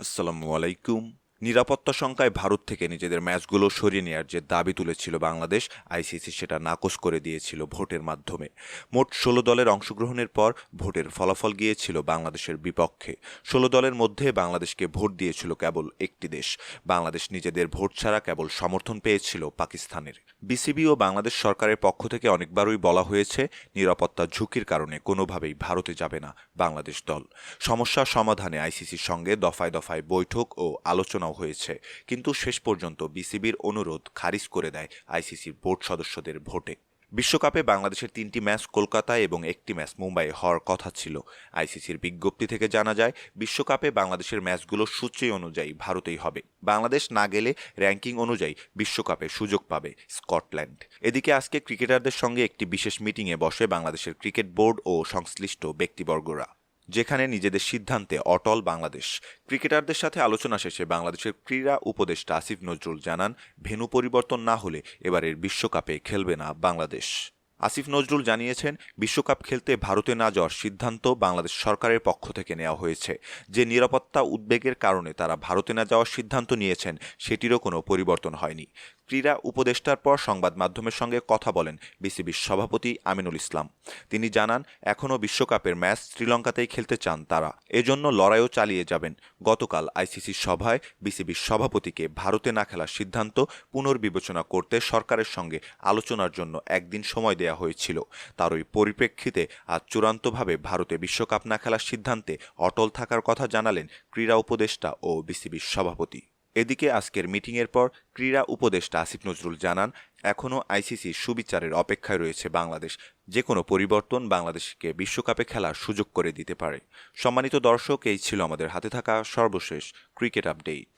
আসসালামু আলাইকুম। নিরাপত্তা শঙ্কায় ভারত থেকে নিজেদের ম্যাচগুলো সরিয়ে নেওয়ার যে দাবি তুলেছিল বাংলাদেশ, আইসিসি সেটা নাকচ করে দিয়েছিল ভোটের মাধ্যমে। মোট ১৬ দলের অংশগ্রহণের পর ভোটের ফলাফল গিয়েছিল বাংলাদেশের বিপক্ষে। ১৬ দলের মধ্যে বাংলাদেশকে ভোট দিয়েছিল কেবল একটি দেশ। বাংলাদেশ নিজেদের ভোট ছাড়া কেবল সমর্থন পেয়েছিল পাকিস্তানের। বিসিবি ও বাংলাদেশ সরকারের পক্ষ থেকে অনেকবারই বলা হয়েছে, নিরাপত্তা ঝুঁকির কারণে কোনোভাবেই ভারতে যাবে না বাংলাদেশ দল। সমস্যা সমাধানে আইসিসির সঙ্গে দফায় দফায় বৈঠক ও আলোচনাও হয়েছে, কিন্তু শেষ পর্যন্ত বিসিবির অনুরোধ খারিজ করে দেয় আইসিসির বোর্ড সদস্যদের ভোটে। বিশ্বকাপে বাংলাদেশের ৩টি ম্যাচ কলকাতায় এবং একটি ম্যাচ মুম্বাইয়ে হওয়ার কথা ছিল। আইসিসির বিজ্ঞপ্তি থেকে জানা যায়, বিশ্বকাপে বাংলাদেশের ম্যাচগুলো সূচি অনুযায়ী ভারতেই হবে। বাংলাদেশ না গেলে র্যাঙ্কিং অনুযায়ী বিশ্বকাপে সুযোগ পাবে স্কটল্যান্ড। এদিকে আজকে ক্রিকেটারদের সঙ্গে একটি বিশেষ মিটিংয়ে বসে বাংলাদেশের ক্রিকেট বোর্ড ও সংশ্লিষ্ট ব্যক্তিবর্গরা, যেখানে নিজেদের সিদ্ধান্তে অটল বাংলাদেশ। ক্রিকেটারদের সাথে আলোচনা শেষে বাংলাদেশের ক্রীড়া উপদেষ্টা আসিফ নজরুল জানান, ভেন্যু পরিবর্তন না হলে এবারের বিশ্বকাপে খেলবে না বাংলাদেশ। আসিফ নজরুল জানিয়েছেন, বিশ্বকাপ খেলতে ভারতে না যাওয়ার সিদ্ধান্ত বাংলাদেশ সরকারের পক্ষ থেকে নেওয়া হয়েছে। যে নিরাপত্তা উদ্বেগের কারণে তারা ভারতে না যাওয়ার সিদ্ধান্ত নিয়েছেন, সেটিরও কোনো পরিবর্তন হয়নি। ক্রীড়া উপদেষ্টার পর সংবাদ মাধ্যমের সঙ্গে কথা বলেন বিসিবির সভাপতি আমিনুল ইসলাম। তিনি জানান, এখনও বিশ্বকাপের ম্যাচ শ্রীলঙ্কাতেই খেলতে চান তারা, এজন্য লড়াইও চালিয়ে যাবেন। গতকাল আইসিসির সভায় বিসিবির সভাপতিকে ভারতে না খেলার সিদ্ধান্ত পুনর্বিবেচনা করতে সরকারের সঙ্গে আলোচনার জন্য একদিন সময় দেওয়া হয়েছিল। তারই পরিপ্রেক্ষিতে আজ চূড়ান্তভাবে ভারতে বিশ্বকাপ না খেলার সিদ্ধান্তে অটল থাকার কথা জানালেন ক্রীড়া উপদেষ্টা ও বিসিবির সভাপতি। এদিকে আজকের মিটিংয়ের পর ক্রীড়া উপদেষ্টা আসিফ নজরুল জানান, এখনও আইসিসির সুবিচারের অপেক্ষায় রয়েছে বাংলাদেশ। যে কোনো পরিবর্তন বাংলাদেশকে বিশ্বকাপে খেলার সুযোগ করে দিতে পারে। সম্মানিত দর্শক, এই ছিল আমাদের হাতে থাকা সর্বশেষ ক্রিকেট আপডেট।